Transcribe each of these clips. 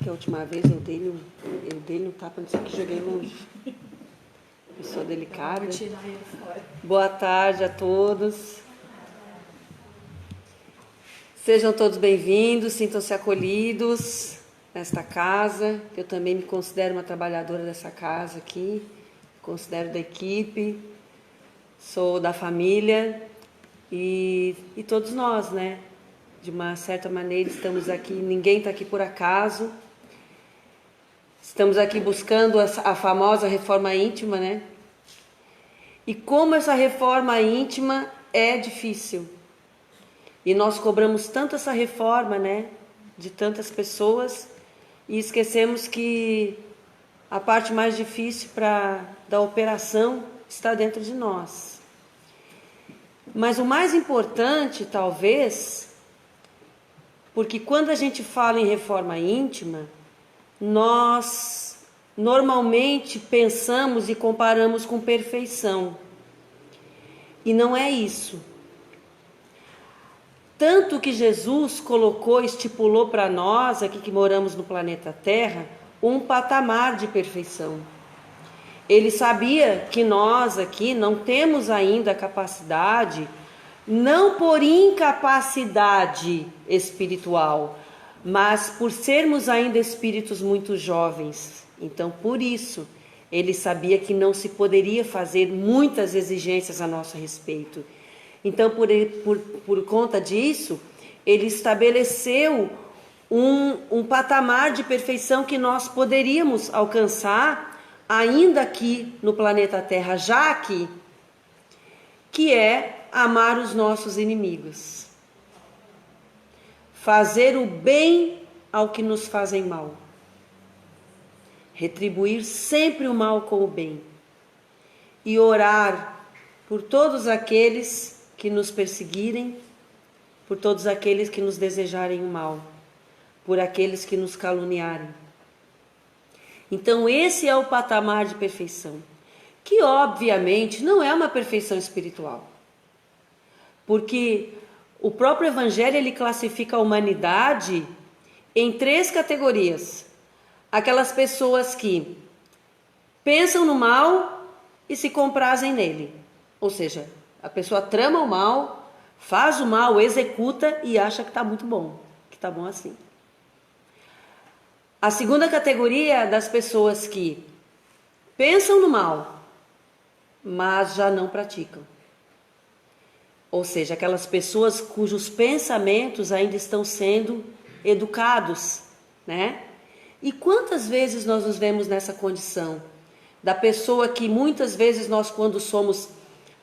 que a última vez eu dei um tapa, não sei o que, joguei longe. Eu sou delicada. Vou tirar ele fora. Boa tarde a todos. Sejam todos bem-vindos, sintam-se acolhidos nesta casa. Eu também me considero uma trabalhadora dessa casa aqui, considero da equipe, sou da família e todos nós, né? De uma certa maneira estamos aqui, ninguém está aqui por acaso. Estamos aqui buscando a famosa reforma íntima, né? E como essa reforma íntima é difícil. E nós cobramos tanto essa reforma, né? De tantas pessoas e esquecemos que a parte mais difícil da operação está dentro de nós. Mas o mais importante, talvez, porque quando a gente fala em reforma íntima, nós normalmente pensamos e comparamos com perfeição. E não é isso. Tanto que Jesus estipulou para nós, aqui que moramos no planeta Terra, um patamar de perfeição. Ele sabia que nós aqui não temos ainda a capacidade, não por incapacidade espiritual, mas por sermos ainda espíritos muito jovens. Então, por isso, ele sabia que não se poderia fazer muitas exigências a nosso respeito. Então, por conta disso, ele estabeleceu um patamar de perfeição que nós poderíamos alcançar ainda aqui no planeta Terra, já aqui, que é amar os nossos inimigos. Fazer o bem ao que nos fazem mal. Retribuir sempre o mal com o bem. E orar por todos aqueles que nos perseguirem, por todos aqueles que nos desejarem o mal, por aqueles que nos caluniarem. Então esse é o patamar de perfeição, que obviamente não é uma perfeição espiritual, porque o próprio Evangelho ele classifica a humanidade em 3 categorias. Aquelas pessoas que pensam no mal e se comprazem nele, ou seja, a pessoa trama o mal, faz o mal, executa e acha que está muito bom, que está bom assim. A segunda categoria é das pessoas que pensam no mal, mas já não praticam. Ou seja, aquelas pessoas cujos pensamentos ainda estão sendo educados, né? E quantas vezes nós nos vemos nessa condição? Da pessoa que muitas vezes nós, quando somos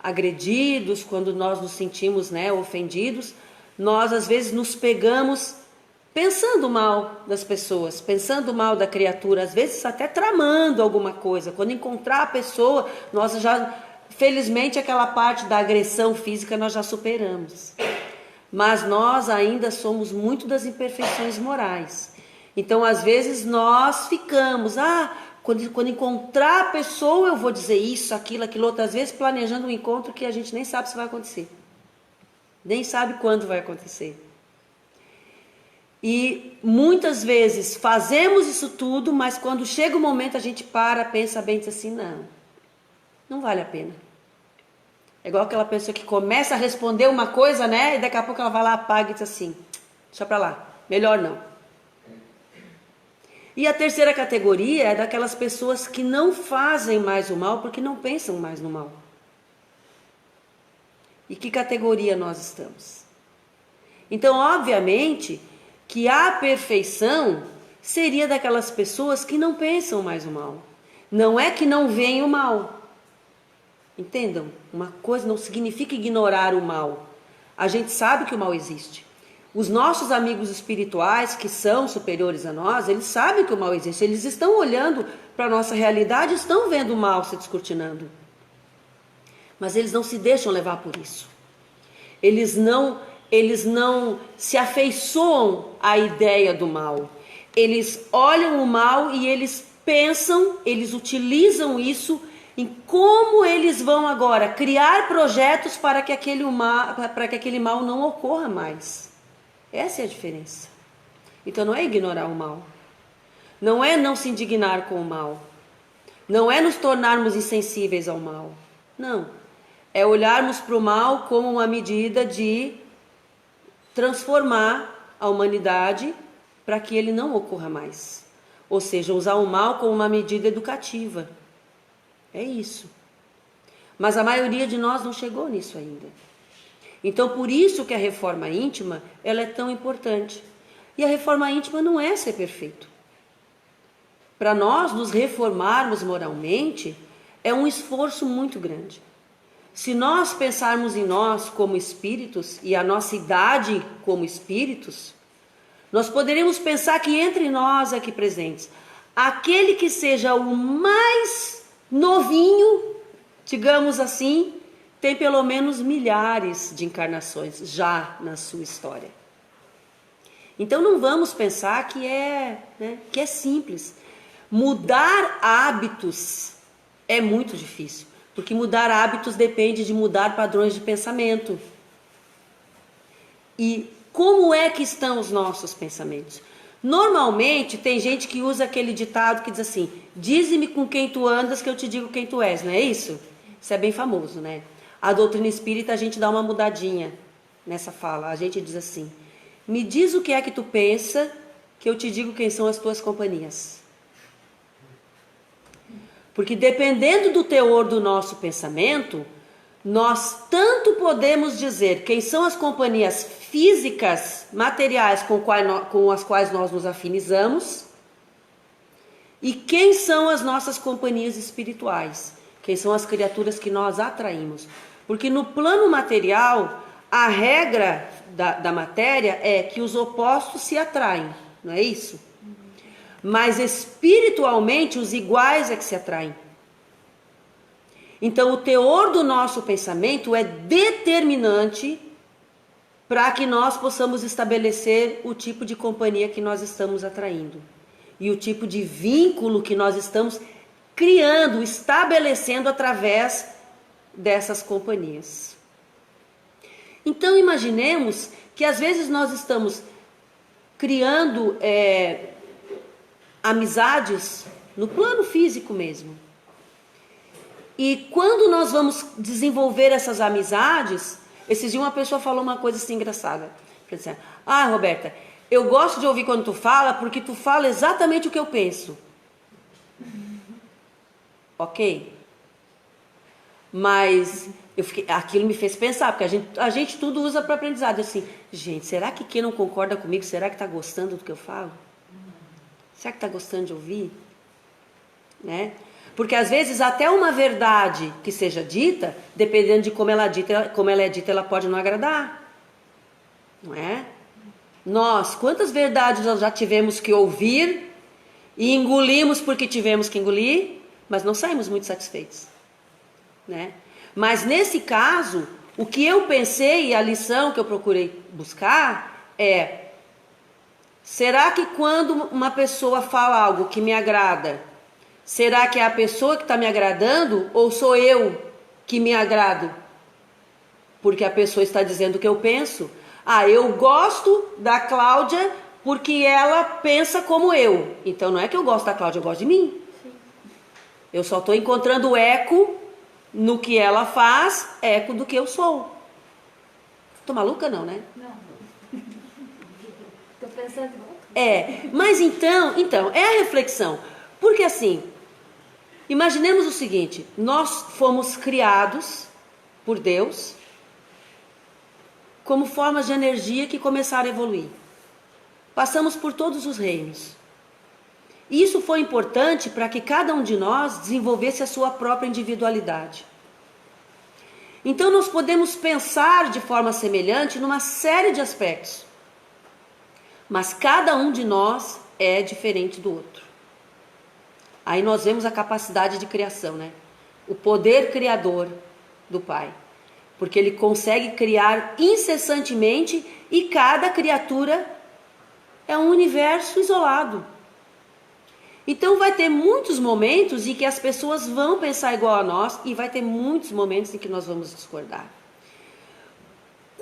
agredidos, quando nós nos sentimos, né, ofendidos, nós às vezes nos pegamos pensando mal das pessoas, pensando mal da criatura, às vezes até tramando alguma coisa. Quando encontrar a pessoa, nós já, felizmente, aquela parte da agressão física nós já superamos. Mas nós ainda somos muito das imperfeições morais. Então, às vezes, nós ficamos, quando encontrar a pessoa eu vou dizer isso, aquilo, outro, às vezes planejando um encontro que a gente nem sabe se vai acontecer. Nem sabe quando vai acontecer. E muitas vezes fazemos isso tudo, mas quando chega o momento a gente pensa bem e diz assim, não vale a pena. É igual aquela pessoa que começa a responder uma coisa, né? E daqui a pouco ela vai lá, apaga e diz assim, deixa pra lá, melhor não. E a terceira categoria é daquelas pessoas que não fazem mais o mal porque não pensam mais no mal. E que categoria nós estamos? Então, obviamente, que a perfeição seria daquelas pessoas que não pensam mais o mal. Não é que não veem o mal. Entendam? Uma coisa não significa ignorar o mal. A gente sabe que o mal existe. Os nossos amigos espirituais, que são superiores a nós, eles sabem que o mal existe. Eles estão olhando para a nossa realidade, estão vendo o mal se descortinando. Mas eles não se deixam levar por isso. Eles não se afeiçoam à ideia do mal. Eles olham o mal e eles pensam, eles utilizam isso em como eles vão agora criar projetos para que aquele mal não ocorra mais. Essa é a diferença. Então não é ignorar o mal, não é não se indignar com o mal, não é nos tornarmos insensíveis ao mal, não. É olharmos para o mal como uma medida de transformar a humanidade para que ele não ocorra mais. Ou seja, usar o mal como uma medida educativa. É isso. Mas a maioria de nós não chegou nisso ainda. Então, por isso que a reforma íntima, ela é tão importante. E a reforma íntima não é ser perfeito. Para nós nos reformarmos moralmente, é um esforço muito grande. Se nós pensarmos em nós como espíritos e a nossa idade como espíritos, nós poderemos pensar que entre nós aqui presentes, aquele que seja o mais novinho, digamos assim, tem pelo menos milhares de encarnações já na sua história. Então não vamos pensar que é simples. Mudar hábitos é muito difícil, porque mudar hábitos depende de mudar padrões de pensamento. E como é que estão os nossos pensamentos? Normalmente tem gente que usa aquele ditado que diz assim: dize-me com quem tu andas que eu te digo quem tu és, não é isso? Isso é bem famoso, né? A doutrina espírita a gente dá uma mudadinha nessa fala. A gente diz assim: me diz o que é que tu pensa que eu te digo quem são as tuas companhias. Porque dependendo do teor do nosso pensamento, nós tanto podemos dizer quem são as companhias físicas, materiais com as quais nós nos afinizamos, e quem são as nossas companhias espirituais, quem são as criaturas que nós atraímos. Porque no plano material, a regra da matéria é que os opostos se atraem, não é isso? Mas espiritualmente os iguais é que se atraem. Então o teor do nosso pensamento é determinante para que nós possamos estabelecer o tipo de companhia que nós estamos atraindo e o tipo de vínculo que nós estamos criando, estabelecendo através dessas companhias. Então imaginemos que às vezes nós estamos criando amizades no plano físico mesmo. E quando nós vamos desenvolver essas amizades, esses dias uma pessoa falou uma coisa assim engraçada. Assim, Roberta, eu gosto de ouvir quando tu fala, porque tu fala exatamente o que eu penso. Ok? Mas aquilo me fez pensar, porque a gente tudo usa para aprendizado. Assim, gente, será que quem não concorda comigo, será que está gostando do que eu falo? Será que está gostando de ouvir? Né? Porque às vezes até uma verdade que seja dita, dependendo de como ela é dita, ela pode não agradar. Não é? Nós, quantas verdades nós já tivemos que ouvir e engolimos porque tivemos que engolir, mas não saímos muito satisfeitos. Né? Mas nesse caso, o que eu pensei e a lição que eu procurei buscar é: será que quando uma pessoa fala algo que me agrada, será que é a pessoa que está me agradando ou sou eu que me agrado? Porque a pessoa está dizendo o que eu penso. Eu gosto da Cláudia porque ela pensa como eu. Então não é que eu gosto da Cláudia, eu gosto de mim. Sim. Eu só estou encontrando eco no que ela faz, eco do que eu sou. Tô maluca não, né? Não. Tô pensando... Mas então, é a reflexão. Porque assim, imaginemos o seguinte: nós fomos criados por Deus como formas de energia que começaram a evoluir. Passamos por todos os reinos. E isso foi importante para que cada um de nós desenvolvesse a sua própria individualidade. Então nós podemos pensar de forma semelhante numa série de aspectos. Mas cada um de nós é diferente do outro. Aí nós vemos a capacidade de criação, né? O poder criador do Pai. Porque ele consegue criar incessantemente e cada criatura é um universo isolado. Então vai ter muitos momentos em que as pessoas vão pensar igual a nós e vai ter muitos momentos em que nós vamos discordar.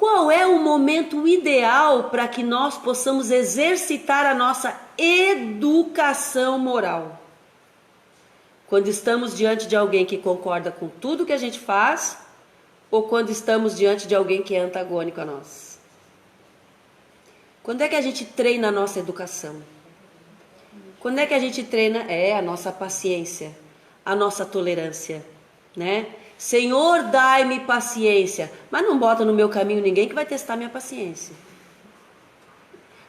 qual é o momento ideal para que nós possamos exercitar a nossa educação moral? Quando estamos diante de alguém que concorda com tudo que a gente faz, ou quando estamos diante de alguém que é antagônico a nós? Quando é que a gente treina a nossa educação? Quando é que a gente treina? A nossa paciência, a nossa tolerância, né? Senhor, dai-me paciência. Mas não bota no meu caminho ninguém que vai testar minha paciência.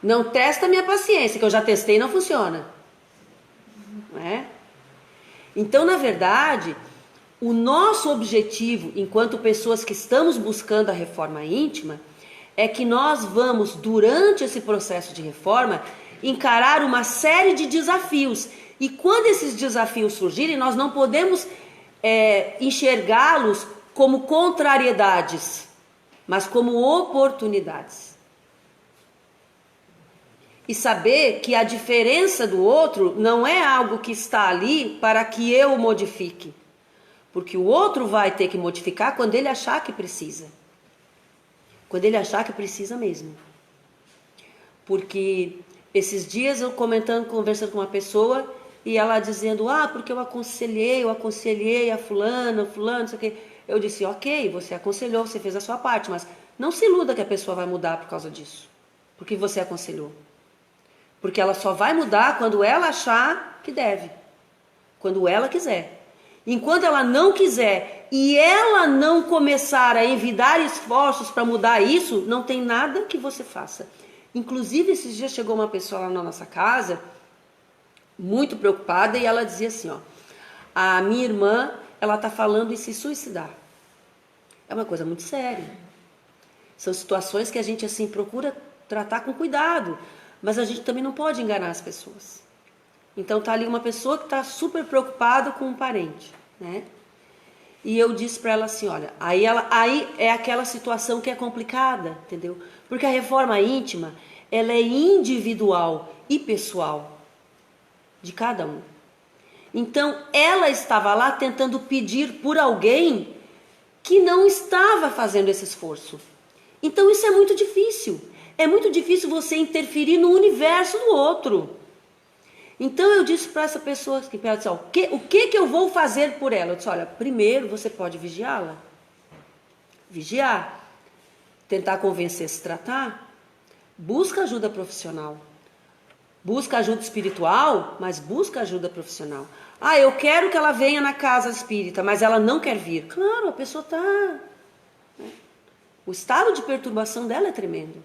Não testa minha paciência, que eu já testei e não funciona. Não é? Então, na verdade, o nosso objetivo, enquanto pessoas que estamos buscando a reforma íntima, é que nós vamos, durante esse processo de reforma, encarar uma série de desafios. E quando esses desafios surgirem, nós não podemos enxergá-los como contrariedades, mas como oportunidades. E saber que a diferença do outro não é algo que está ali para que eu modifique. Porque o outro vai ter que modificar quando ele achar que precisa. Quando ele achar que precisa mesmo. Porque esses dias eu conversando com uma pessoa, e ela dizendo, porque eu aconselhei a fulano, não sei o quê. Eu disse, ok, você aconselhou, você fez a sua parte, mas não se iluda que a pessoa vai mudar por causa disso. Porque você aconselhou. Porque ela só vai mudar quando ela achar que deve. Quando ela quiser. Enquanto ela não quiser e ela não começar a envidar esforços para mudar isso, não tem nada que você faça. Inclusive, esses dias chegou uma pessoa lá na nossa casa, muito preocupada, e ela dizia assim, a minha irmã, ela está falando em se suicidar. É uma coisa muito séria. São situações que a gente assim procura tratar com cuidado, mas a gente também não pode enganar as pessoas. Então tá ali uma pessoa que está super preocupada com um parente, né? E eu disse para ela assim, olha, aí é aquela situação que é complicada, entendeu? Porque a reforma íntima, ela é individual e pessoal de cada um. Então ela estava lá tentando pedir por alguém que não estava fazendo esse esforço. Então isso é muito difícil. É muito difícil você interferir no universo do outro. Então eu disse para essa pessoa que disse, o que eu vou fazer por ela? Eu disse, olha, primeiro você pode vigiá-la. Vigiar. Tentar convencer a se tratar. Busca ajuda profissional. Busca ajuda espiritual, mas busca ajuda profissional. Eu quero que ela venha na casa espírita, mas ela não quer vir. Claro, a pessoa está... O estado de perturbação dela é tremendo.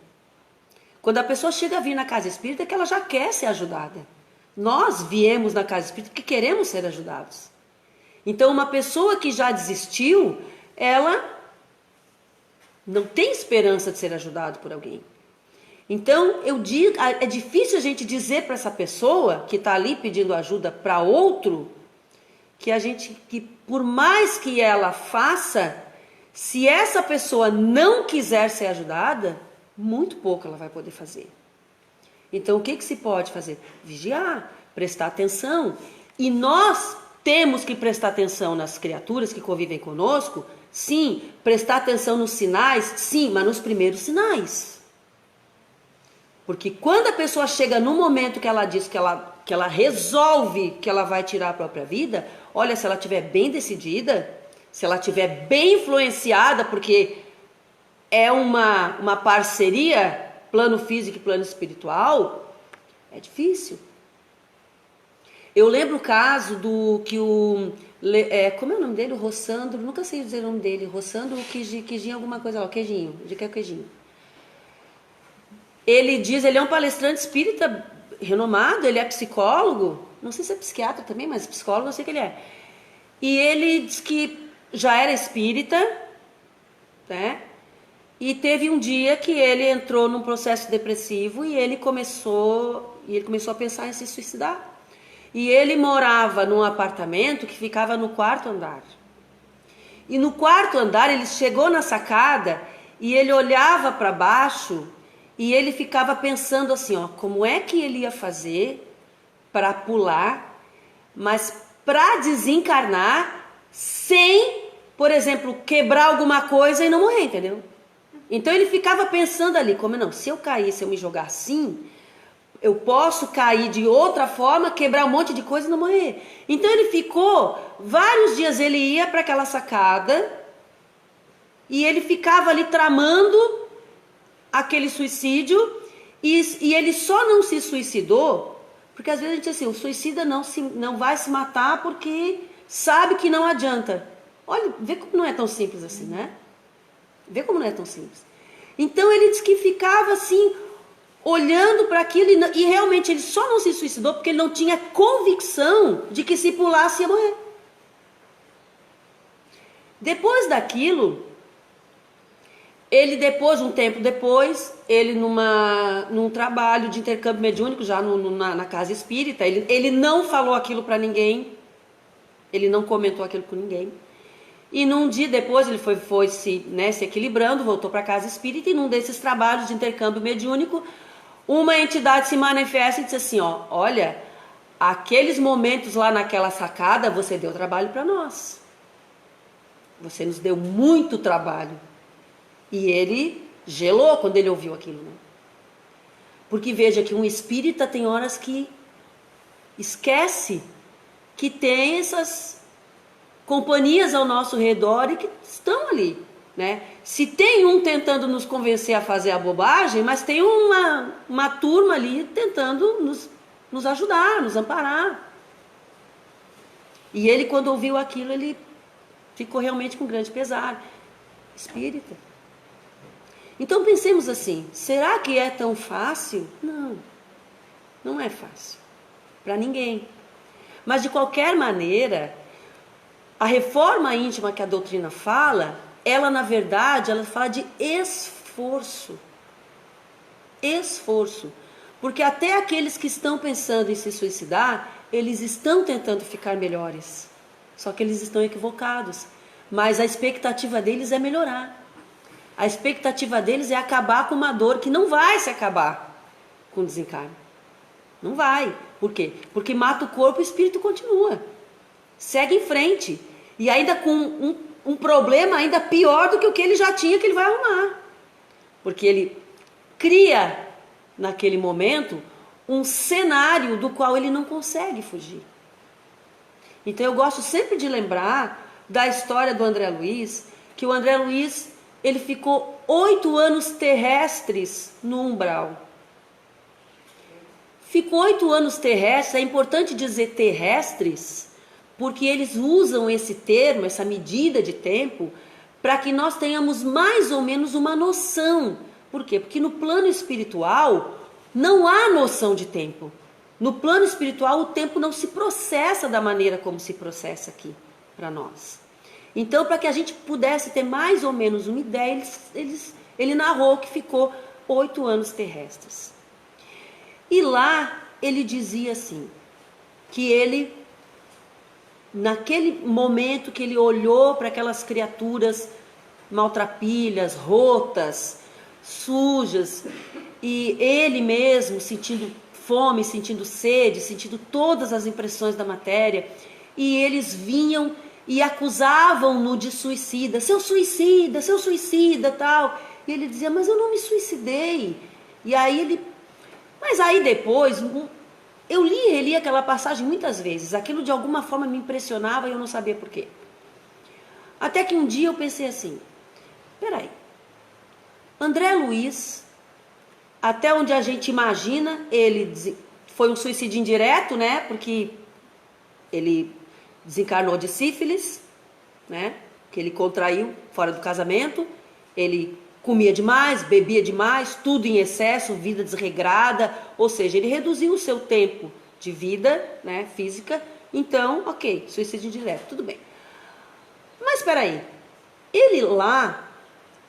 Quando a pessoa chega a vir na casa espírita, é que ela já quer ser ajudada. Nós viemos na casa espírita porque queremos ser ajudados. Então, uma pessoa que já desistiu, ela não tem esperança de ser ajudada por alguém. Então, eu digo, é difícil a gente dizer para essa pessoa que está ali pedindo ajuda para outro, que por mais que ela faça, se essa pessoa não quiser ser ajudada, muito pouco ela vai poder fazer. Então, o que se pode fazer? Vigiar, prestar atenção. E nós temos que prestar atenção nas criaturas que convivem conosco, sim. Prestar atenção nos sinais, sim, mas nos primeiros sinais. Porque quando a pessoa chega no momento que ela diz que ela resolve que ela vai tirar a própria vida, olha, se ela estiver bem decidida, se ela estiver bem influenciada, porque é uma parceria, plano físico e plano espiritual, é difícil. Eu lembro o caso do que como é o nome dele? O Rossandro, nunca sei dizer o nome dele, Rossandro Quijinho alguma coisa lá, o Queijinho, de que é o Queijinho. Ele é um palestrante espírita renomado, ele é psicólogo, não sei se é psiquiatra também, mas psicólogo eu sei que ele é. E ele diz que já era espírita, né? E teve um dia que ele entrou num processo depressivo e ele começou a pensar em se suicidar. E ele morava num apartamento que ficava no 4º andar. E no 4º andar ele chegou na sacada e ele olhava para baixo e ele ficava pensando assim, como é que ele ia fazer para pular, mas para desencarnar sem, por exemplo, quebrar alguma coisa e não morrer, entendeu? Então ele ficava pensando ali, como não, se eu cair, se eu me jogar assim, eu posso cair de outra forma, quebrar um monte de coisa e não morrer. Então ele ficou, vários dias ele ia para aquela sacada e ele ficava ali tramando aquele suicídio e ele só não se suicidou, porque às vezes a gente diz assim, o suicida não vai se matar porque sabe que não adianta. Olha, vê como não é tão simples assim, né? Vê como não é tão simples. Então ele disse que ficava assim, olhando para aquilo e realmente ele só não se suicidou porque ele não tinha convicção de que se pulasse ia morrer. Depois daquilo, um tempo depois, ele num trabalho de intercâmbio mediúnico, já na casa espírita, ele não falou aquilo para ninguém, ele não comentou aquilo com ninguém. E num dia depois ele foi se equilibrando, voltou para a casa espírita e num desses trabalhos de intercâmbio mediúnico, uma entidade se manifesta e diz assim, olha, aqueles momentos lá naquela sacada, você deu trabalho para nós. Você nos deu muito trabalho. E ele gelou quando ele ouviu aquilo, né? Porque veja que um espírita tem horas que esquece que tem essas companhias ao nosso redor e que estão ali, né? Se tem um tentando nos convencer a fazer a bobagem, mas tem uma turma ali tentando nos ajudar, nos amparar. E ele, quando ouviu aquilo, ele ficou realmente com grande pesar. Espírita. Então pensemos assim, será que é tão fácil? Não, não é fácil. Para ninguém. Mas de qualquer maneira, a reforma íntima que a doutrina fala, ela na verdade, ela fala de esforço. Esforço. Porque até aqueles que estão pensando em se suicidar, eles estão tentando ficar melhores. Só que eles estão equivocados. Mas a expectativa deles é melhorar. A expectativa deles é acabar com uma dor que não vai se acabar com o desencarne. Não vai. Por quê? Porque mata o corpo e o espírito continua. Segue em frente. E ainda com um problema ainda pior do que o que ele já tinha, que ele vai arrumar. Porque ele cria, naquele momento, um cenário do qual ele não consegue fugir. Então eu gosto sempre de lembrar da história do André Luiz, que o André Luiz, ele ficou 8 anos terrestres no umbral. Ficou 8 anos terrestres, é importante dizer terrestres, porque eles usam esse termo, essa medida de tempo, para que nós tenhamos mais ou menos uma noção. Por quê? Porque no plano espiritual não há noção de tempo. No plano espiritual o tempo não se processa da maneira como se processa aqui para nós. Então, para que a gente pudesse ter mais ou menos uma ideia, ele narrou que ficou 8 anos terrestres. E lá ele dizia assim, que ele, naquele momento que ele olhou para aquelas criaturas maltrapilhas, rotas, sujas, e ele mesmo sentindo fome, sentindo sede, sentindo todas as impressões da matéria, e eles vinham e acusavam-no de suicida, seu suicida, tal. E ele dizia, mas eu não me suicidei. E aí mas aí depois, eu li aquela passagem muitas vezes, aquilo de alguma forma me impressionava e eu não sabia por quê. Até que um dia eu pensei assim, peraí, André Luiz, até onde a gente imagina, ele foi um suicídio indireto, né? Porque ele desencarnou de sífilis, né? Que ele contraiu fora do casamento. Ele comia demais, bebia demais, tudo em excesso, vida desregrada. Ou seja, ele reduziu o seu tempo de vida, né, física. Então, ok, suicídio indireto, tudo bem. Mas espera aí, ele lá,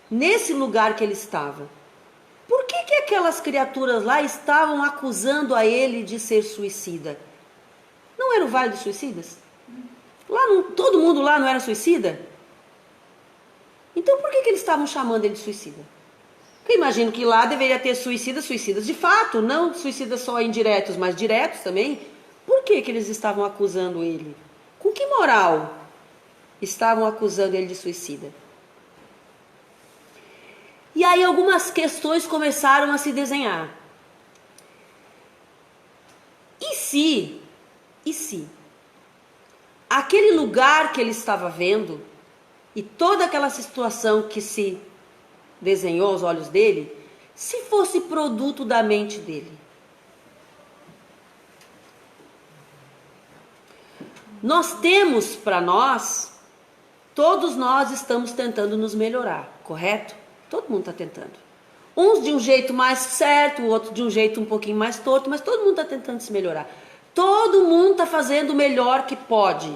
nesse lugar que ele estava, por que aquelas criaturas lá estavam acusando a ele de ser suicida? Não era o Vale dos Suicidas? Lá todo mundo lá não era suicida? Então por que eles estavam chamando ele de suicida? Porque eu imagino que lá deveria ter suicidas de fato, não suicidas só indiretos, mas diretos também. Por que eles estavam acusando ele? Com que moral estavam acusando ele de suicida? E aí algumas questões começaram a se desenhar. E se aquele lugar que ele estava vendo e toda aquela situação que se desenhou aos olhos dele, se fosse produto da mente dele? Nós temos para nós, todos nós estamos tentando nos melhorar, correto? Todo mundo está tentando. Uns de um jeito mais certo, o outro de um jeito um pouquinho mais torto, mas todo mundo está tentando se melhorar. Todo mundo está fazendo o melhor que pode,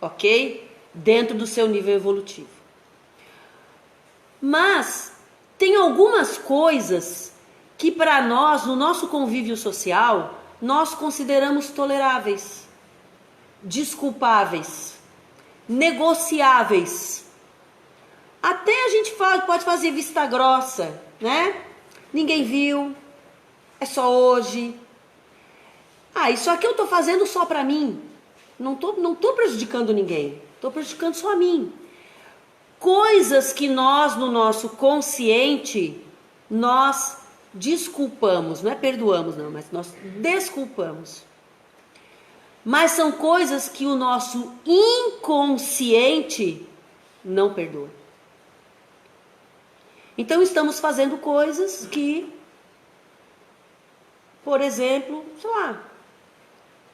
ok? Dentro do seu nível evolutivo. Mas tem algumas coisas que para nós, no nosso convívio social, nós consideramos toleráveis, desculpáveis, negociáveis. Até a gente pode fazer vista grossa, né? Ninguém viu, é só hoje. Isso aqui eu tô fazendo só para mim. Não tô prejudicando ninguém, tô prejudicando só a mim. Coisas que nós, no nosso consciente, nós desculpamos, não é perdoamos não, mas nós desculpamos. Mas são coisas que o nosso inconsciente não perdoa. Então estamos fazendo coisas que, por exemplo, sei lá,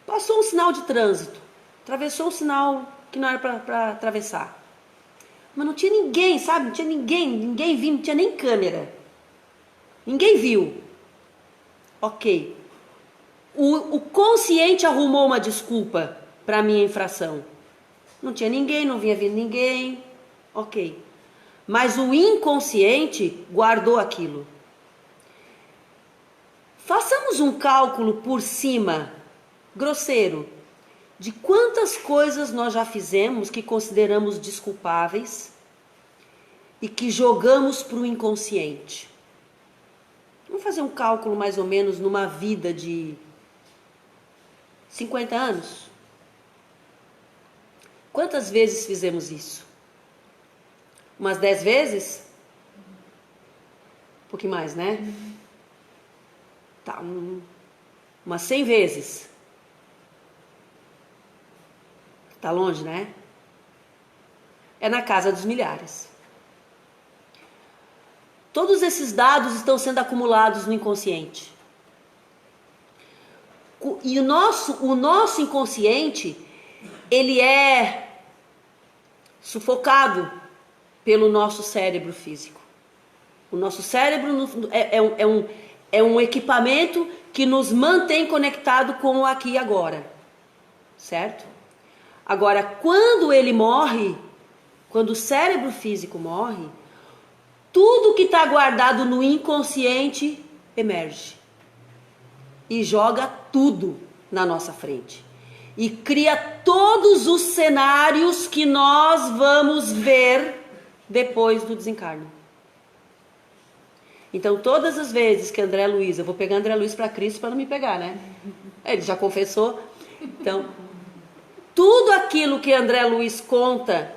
passou um sinal de trânsito, atravessou um sinal que não era para atravessar. Mas não tinha ninguém, sabe? Não tinha ninguém vindo, não tinha nem câmera. Ninguém viu. Ok. O consciente arrumou uma desculpa para a minha infração. Não tinha ninguém, não vinha vindo ninguém. Ok. Mas o inconsciente guardou aquilo. Façamos um cálculo por cima, grosseiro, de quantas coisas nós já fizemos que consideramos desculpáveis e que jogamos para o inconsciente. Vamos fazer um cálculo mais ou menos numa vida de 50 anos? Quantas vezes fizemos isso? Umas 10 vezes? Um pouquinho mais, né? Tá, umas 100 vezes. Tá longe, né? É na casa dos milhares. Todos esses dados estão sendo acumulados no inconsciente. E o nosso inconsciente, ele é sufocado pelo nosso cérebro físico. O nosso cérebro é um equipamento que nos mantém conectado com o aqui e agora. Certo? Agora, quando ele morre, quando o cérebro físico morre, tudo que está guardado no inconsciente emerge. E joga tudo na nossa frente. E cria todos os cenários que nós vamos ver depois do desencarne. Então, todas as vezes que André Luiz, eu vou pegar André Luiz para Cristo para não me pegar, né? Ele já confessou. Então, tudo aquilo que André Luiz conta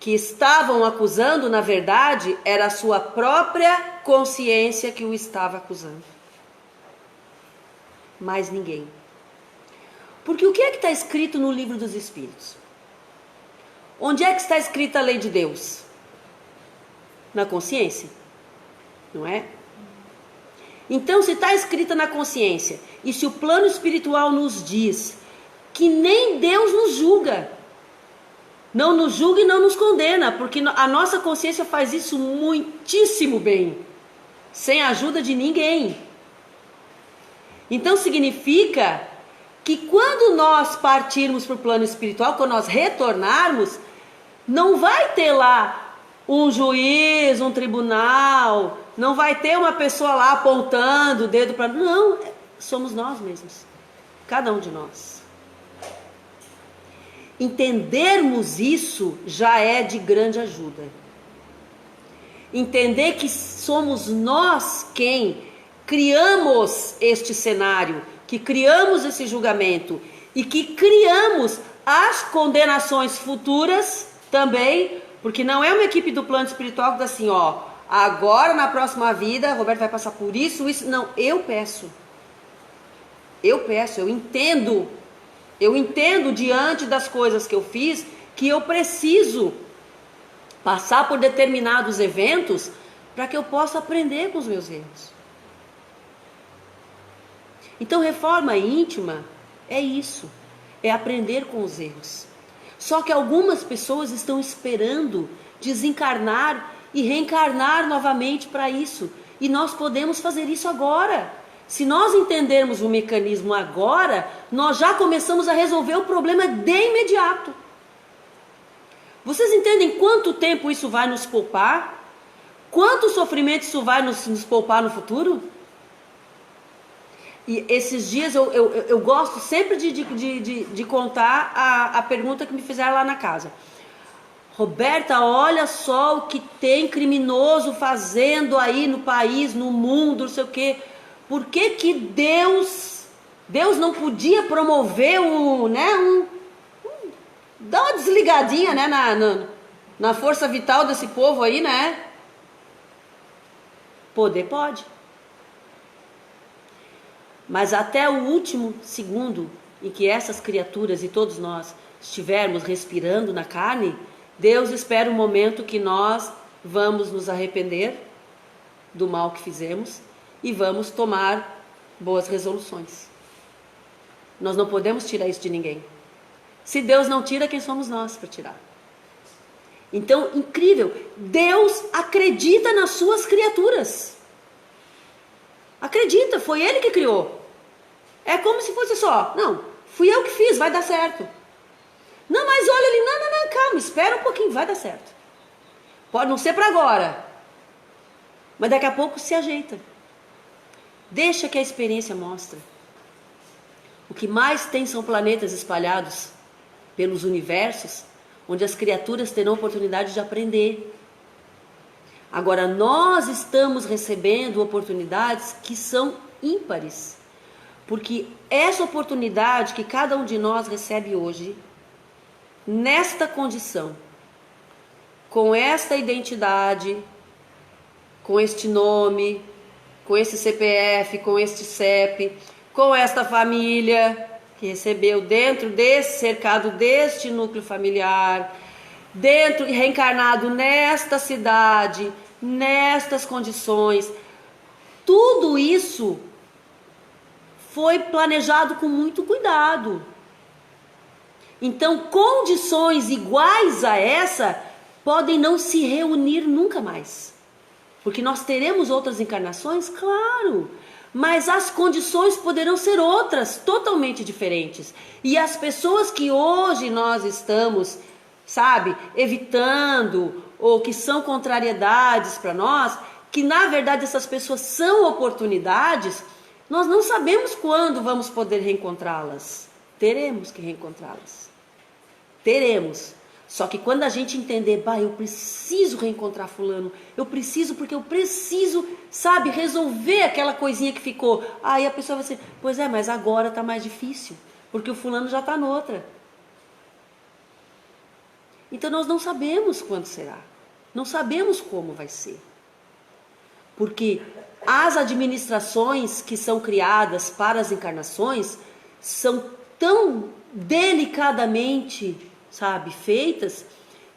que estavam acusando, na verdade, era a sua própria consciência que o estava acusando. Mais ninguém. Porque o que é que está escrito no livro dos Espíritos? Onde é que está escrita a lei de Deus? Na consciência, não é? Então, se está escrita na consciência, e se o plano espiritual nos diz que nem Deus nos julga, não nos julga e não nos condena, porque a nossa consciência faz isso muitíssimo bem, sem a ajuda de ninguém. Então significa que quando nós partirmos para o plano espiritual, quando nós retornarmos, não vai ter lá um juiz, um tribunal, não vai ter uma pessoa lá apontando o dedo para... Não, somos nós mesmos, cada um de nós. Entendermos isso já é de grande ajuda. Entender que somos nós quem criamos este cenário, que criamos esse julgamento e que criamos as condenações futuras também, porque não é uma equipe do plano espiritual que diz assim, ó, agora na próxima vida, Roberto vai passar por isso, isso. Não, eu peço. Eu entendo diante das coisas que eu fiz, que eu preciso passar por determinados eventos para que eu possa aprender com os meus erros. Então, reforma íntima é isso, é aprender com os erros. Só que algumas pessoas estão esperando desencarnar e reencarnar novamente para isso. E nós podemos fazer isso agora. Se nós entendermos o mecanismo agora, nós já começamos a resolver o problema de imediato. Vocês entendem quanto tempo isso vai nos poupar? Quanto sofrimento isso vai nos poupar no futuro? E esses dias eu gosto sempre de contar a pergunta que me fizeram lá na casa. Roberta, olha só o que tem criminoso fazendo aí no país, no mundo, não sei o quê. Por que Deus não podia promover dar uma desligadinha, né, na força vital desse povo aí, né? Poder pode. Mas até o último segundo em que essas criaturas e todos nós estivermos respirando na carne, Deus espera um momento que nós vamos nos arrepender do mal que fizemos e vamos tomar boas resoluções. Nós não podemos tirar isso de ninguém. Se Deus não tira, quem somos nós para tirar? Então, incrível, Deus acredita nas suas criaturas. Acredita, foi Ele que criou. É como se fosse só, não, fui eu que fiz, vai dar certo. Não, mas olha ali, não, calma, espera um pouquinho, vai dar certo. Pode não ser para agora, mas daqui a pouco se ajeita. Deixa que a experiência mostre. O que mais tem são planetas espalhados pelos universos, onde as criaturas terão oportunidade de aprender. Agora, nós estamos recebendo oportunidades que são ímpares, porque essa oportunidade que cada um de nós recebe hoje, nesta condição, com esta identidade, com este nome, com esse CPF, com este CEP, com esta família que recebeu dentro desse cercado, deste núcleo familiar, dentro reencarnado nesta cidade, nestas condições, tudo isso foi planejado com muito cuidado. Então, condições iguais a essa podem não se reunir nunca mais. Porque nós teremos outras encarnações, claro, mas as condições poderão ser outras, totalmente diferentes. E as pessoas que hoje nós estamos, evitando, ou que são contrariedades para nós, que na verdade essas pessoas são oportunidades, nós não sabemos quando vamos poder reencontrá-las. Teremos que reencontrá-las. Teremos. Só que quando a gente entender, eu preciso reencontrar fulano, eu preciso porque eu preciso, resolver aquela coisinha que ficou. Aí a pessoa vai dizer, pois é, mas agora está mais difícil, porque o fulano já está noutra. Então nós não sabemos quando será, não sabemos como vai ser. Porque as administrações que são criadas para as encarnações são tão delicadamente, feitas,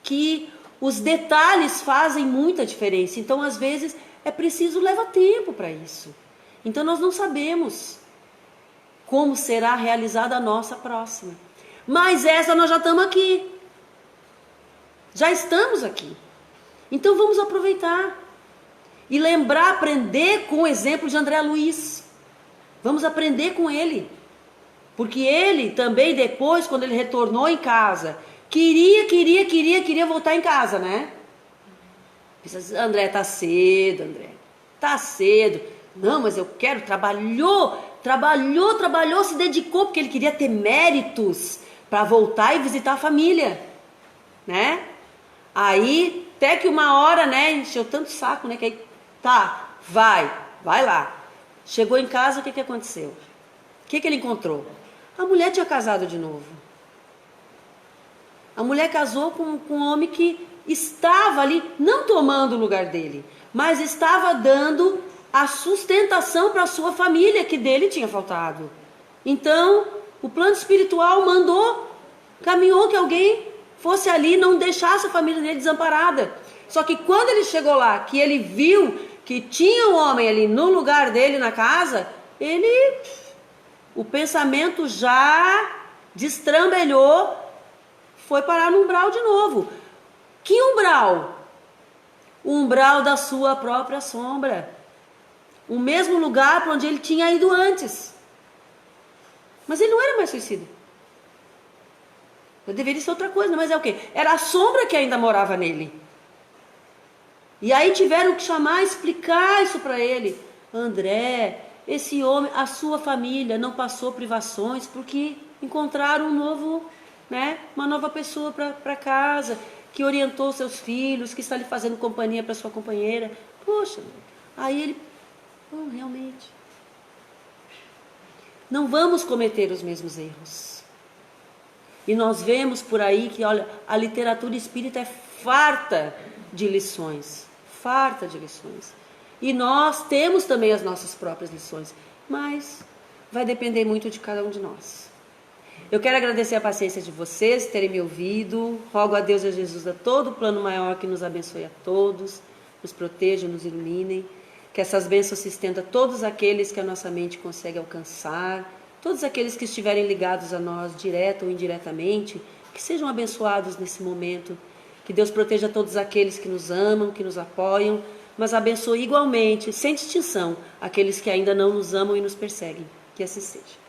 que os detalhes fazem muita diferença. Então, às vezes, é preciso levar tempo para isso. Então, nós não sabemos como será realizada a nossa próxima. Mas essa nós já estamos aqui. Já estamos aqui. Então, vamos aproveitar. E lembrar, aprender com o exemplo de André Luiz. Vamos aprender com ele. Porque ele também depois, quando ele retornou em casa, queria voltar em casa, né? André, tá cedo, André. Tá cedo. Não, mas eu quero, trabalhou, se dedicou, porque ele queria ter méritos para voltar e visitar a família, né? Aí, até que uma hora, né, encheu tanto saco, né, que aí, vai lá. Chegou em casa, o que aconteceu? O que ele encontrou? A mulher tinha casado de novo. A mulher casou com um homem que estava ali, não tomando o lugar dele, mas estava dando a sustentação para a sua família que dele tinha faltado. Então, o plano espiritual caminhou que alguém fosse ali e não deixasse a família dele desamparada. Só que quando ele chegou lá, que ele viu que tinha um homem ali no lugar dele na casa, o pensamento já destrambelhou, foi parar no umbral de novo. Que umbral? O umbral da sua própria sombra. O mesmo lugar para onde ele tinha ido antes. Mas ele não era mais suicida. Deveria ser outra coisa, mas é o quê? Era a sombra que ainda morava nele. E aí tiveram que chamar, explicar isso para ele. André, esse homem, a sua família não passou privações porque encontraram uma nova pessoa para casa, que orientou seus filhos, que está lhe fazendo companhia para sua companheira. Poxa, aí ele, realmente, não vamos cometer os mesmos erros. E nós vemos por aí que, olha, a literatura espírita é farta de lições. Farta de lições. E nós temos também as nossas próprias lições. Mas vai depender muito de cada um de nós. Eu quero agradecer a paciência de vocês, terem me ouvido. Rogo a Deus e a Jesus, a todo o plano maior, que nos abençoe a todos, nos proteja, nos iluminem. Que essas bênçãos se estendam a todos aqueles que a nossa mente consegue alcançar. Todos aqueles que estiverem ligados a nós, direta ou indiretamente, que sejam abençoados nesse momento. Que Deus proteja todos aqueles que nos amam, que nos apoiam, mas abençoe igualmente, sem distinção, aqueles que ainda não nos amam e nos perseguem. Que assim seja.